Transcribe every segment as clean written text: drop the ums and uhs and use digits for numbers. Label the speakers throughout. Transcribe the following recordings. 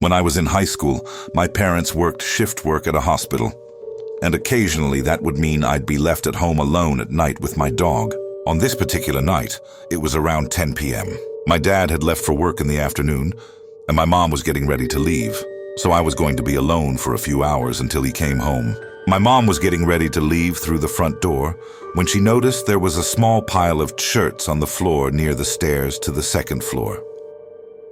Speaker 1: When I was in high school, my parents worked shift work at a hospital, and occasionally that would mean I'd be left at home alone at night with my dog. On this particular night, it was around 10 p.m. My dad had left for work in the afternoon, and my mom was getting ready to leave, so I was going to be alone for a few hours until he came home. My mom was getting ready to leave through the front door when she noticed there was a small pile of shirts on the floor near the stairs to the second floor.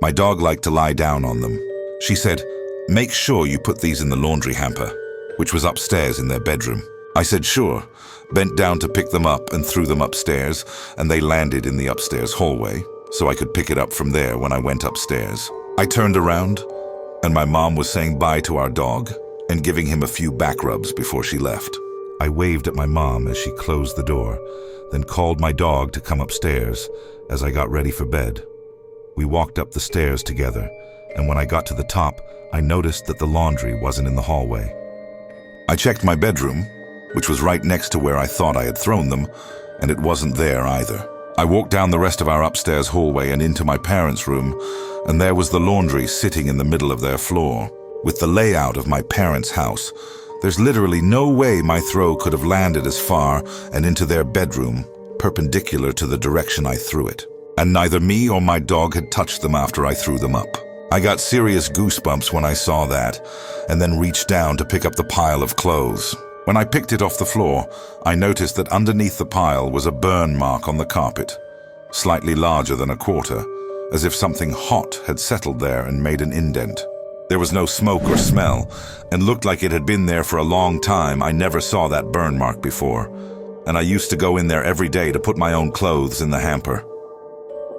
Speaker 1: My dog liked to lie down on them. She said, "Make sure you put these in the laundry hamper," which was upstairs in their bedroom. I said sure, bent down to pick them up and threw them upstairs, and they landed in the upstairs hallway, so I could pick it up from there when I went upstairs. I turned around, and my mom was saying bye to our dog and giving him a few back rubs before she left. I waved at my mom as she closed the door, then called my dog to come upstairs as I got ready for bed. We walked up the stairs together, and when I got to the top, I noticed that the laundry wasn't in the hallway. I checked my bedroom, which was right next to where I thought I had thrown them, and it wasn't there either. I walked down the rest of our upstairs hallway and into my parents' room, and there was the laundry sitting in the middle of their floor. With the layout of my parents' house, there's literally no way my throw could have landed as far and into their bedroom, perpendicular to the direction I threw it. And neither me or my dog had touched them after I threw them up. I got serious goosebumps when I saw that, and then reached down to pick up the pile of clothes. When I picked it off the floor, I noticed that underneath the pile was a burn mark on the carpet, slightly larger than a quarter, as if something hot had settled there and made an indent. There was no smoke or smell, and looked like it had been there for a long time. I never saw that burn mark before, and I used to go in there every day to put my own clothes in the hamper.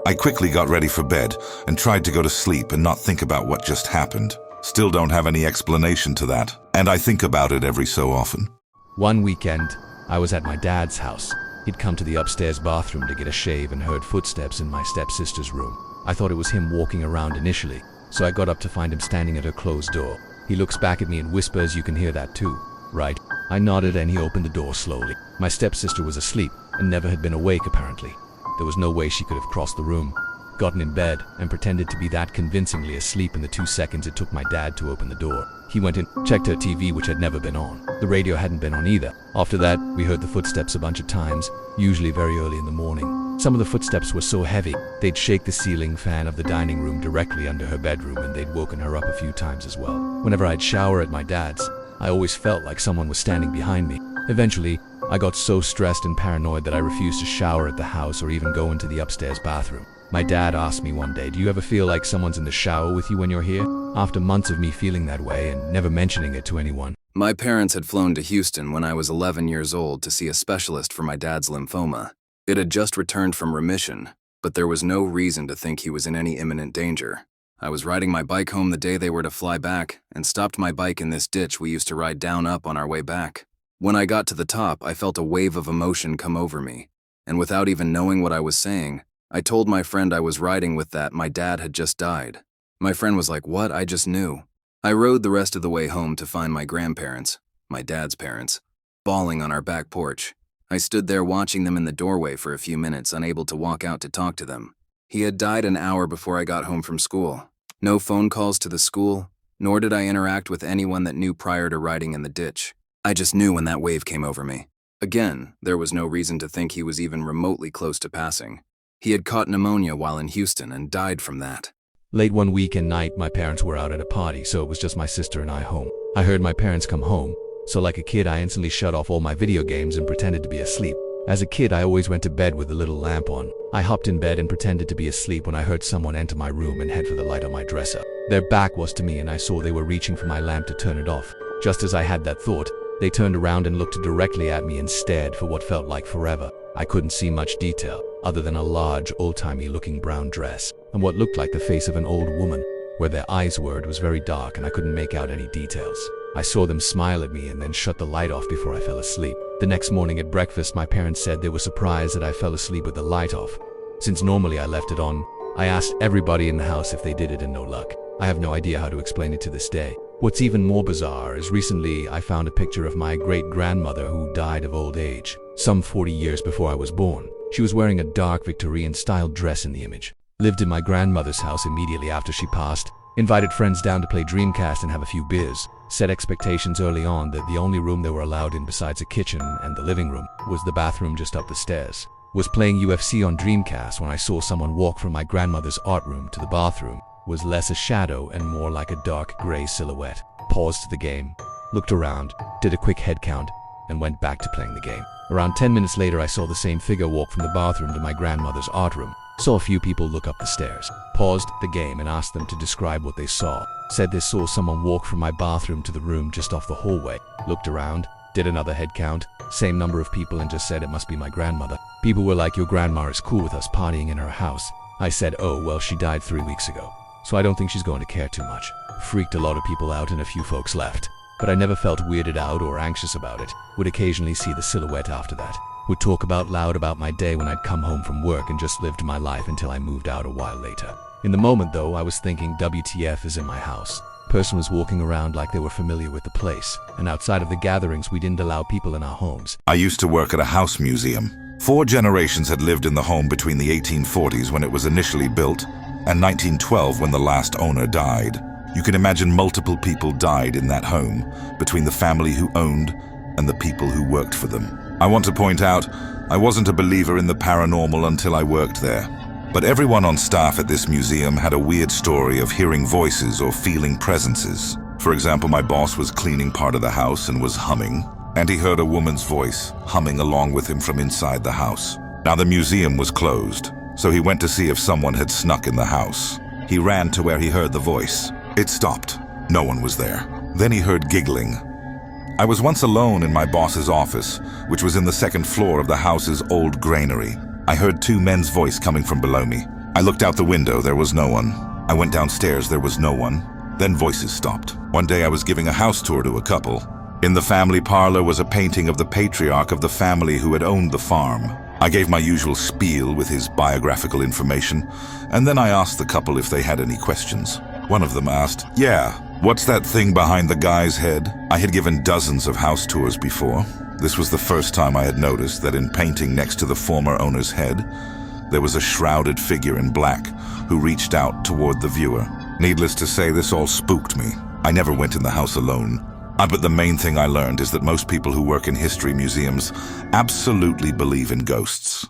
Speaker 1: I quickly got ready for bed and tried to go to sleep and not think about what just happened. Still don't have any explanation to that, and I think about it every so often.
Speaker 2: One weekend, I was at my dad's house. He'd come to the upstairs bathroom to get a shave and heard footsteps in my stepsister's room. I thought it was him walking around initially, so I got up to find him standing at her closed door. He looks back at me and whispers, "You can hear that too, right?" I nodded and he opened the door slowly. My stepsister was asleep and never had been awake apparently. There was no way she could have crossed the room, gotten in bed, and pretended to be that convincingly asleep in the 2 seconds it took my dad to open the door. He went in, checked her TV, which had never been on. The radio hadn't been on either. After that, we heard the footsteps a bunch of times, usually very early in the morning. Some of the footsteps were so heavy, they'd shake the ceiling fan of the dining room directly under her bedroom, and they'd woken her up a few times as well. Whenever I'd shower at my dad's, I always felt like someone was standing behind me. Eventually, I got so stressed and paranoid that I refused to shower at the house or even go into the upstairs bathroom. My dad asked me one day, "Do you ever feel like someone's in the shower with you when you're here?" After months of me feeling that way and never mentioning it to anyone.
Speaker 3: My parents had flown to Houston when I was 11 years old to see a specialist for my dad's lymphoma. It had just returned from remission, but there was no reason to think he was in any imminent danger. I was riding my bike home the day they were to fly back and stopped my bike in this ditch we used to ride down up on our way back. When I got to the top, I felt a wave of emotion come over me, and without even knowing what I was saying, I told my friend I was riding with that my dad had just died. My friend was like, "What? I just knew." I rode the rest of the way home to find my grandparents, my dad's parents, bawling on our back porch. I stood there watching them in the doorway for a few minutes, unable to walk out to talk to them. He had died an hour before I got home from school. No phone calls to the school, nor did I interact with anyone that knew prior to riding in the ditch. I just knew when that wave came over me. Again, there was no reason to think he was even remotely close to passing. He had caught pneumonia while in Houston and died from that.
Speaker 2: Late one weekend night, my parents were out at a party, so it was just my sister and I home. I heard my parents come home, so like a kid I instantly shut off all my video games and pretended to be asleep. As a kid, I always went to bed with a little lamp on. I hopped in bed and pretended to be asleep when I heard someone enter my room and head for the light on my dresser. Their back was to me and I saw they were reaching for my lamp to turn it off. Just as I had that thought, they turned around and looked directly at me and stared for what felt like forever. I couldn't see much detail, other than a large, old-timey looking brown dress, and what looked like the face of an old woman. Where their eyes were, it was very dark and I couldn't make out any details. I saw them smile at me and then shut the light off before I fell asleep. The next morning at breakfast, my parents said they were surprised that I fell asleep with the light off. Since normally I left it on, I asked everybody in the house if they did it and no luck. I have no idea how to explain it to this day. What's even more bizarre is recently I found a picture of my great-grandmother who died of old age, some 40 years before I was born. She was wearing a dark Victorian-style dress in the image. Lived in my grandmother's house immediately after she passed, Invited friends down to play Dreamcast and have a few beers. Set expectations early on that the only room they were allowed in besides a kitchen and the living room was the bathroom just up the stairs. Was playing UFC on Dreamcast when I saw someone walk from my grandmother's art room to the bathroom. Was less a shadow and more like a dark gray silhouette. Paused the game, looked around, did a quick head count, and went back to playing the game. Around 10 minutes later, I saw the same figure walk from the bathroom to my grandmother's art room. Saw a few people look up the stairs. Paused the game and asked them to describe what they saw. Said they saw someone walk from my bathroom to the room just off the hallway. Looked around, did another head count, same number of people, and just said it must be my grandmother. People were like, your grandma is cool with us partying in her house. I said, oh, well, she died 3 weeks ago, so I don't think she's going to care too much. Freaked a lot of people out and a few folks left. But I never felt weirded out or anxious about it. Would occasionally see the silhouette after that. Would talk loud about my day when I'd come home from work and just lived my life until I moved out a while later. In the moment though, I was thinking WTF is in my house. Person was walking around like they were familiar with the place, and outside of the gatherings we didn't allow people in our homes.
Speaker 1: I used to work at a house museum. 4 generations had lived in the home between the 1840s when it was initially built and 1912 when the last owner died. You can imagine multiple people died in that home, between the family who owned and the people who worked for them. I want to point out, I wasn't a believer in the paranormal until I worked there. But everyone on staff at this museum had a weird story of hearing voices or feeling presences. For example, my boss was cleaning part of the house and was humming, and he heard a woman's voice humming along with him from inside the house. Now the museum was closed, so he went to see if someone had snuck in the house. He ran to where he heard the voice. It stopped. No one was there. Then he heard giggling. I was once alone in my boss's office, which was in the 2nd floor of the house's old granary. I heard 2 men's voice coming from below me. I looked out the window, there was no one. I went downstairs, there was no one. Then voices stopped. One day I was giving a house tour to a couple. In the family parlor was a painting of the patriarch of the family who had owned the farm. I gave my usual spiel with his biographical information, and then I asked the couple if they had any questions. One of them asked, "Yeah, what's that thing behind the guy's head?" I had given dozens of house tours before. This was the first time I had noticed that in painting next to the former owner's head, there was a shrouded figure in black who reached out toward the viewer. Needless to say, this all spooked me. I never went in the house alone. But the main thing I learned is that most people who work in history museums absolutely believe in ghosts.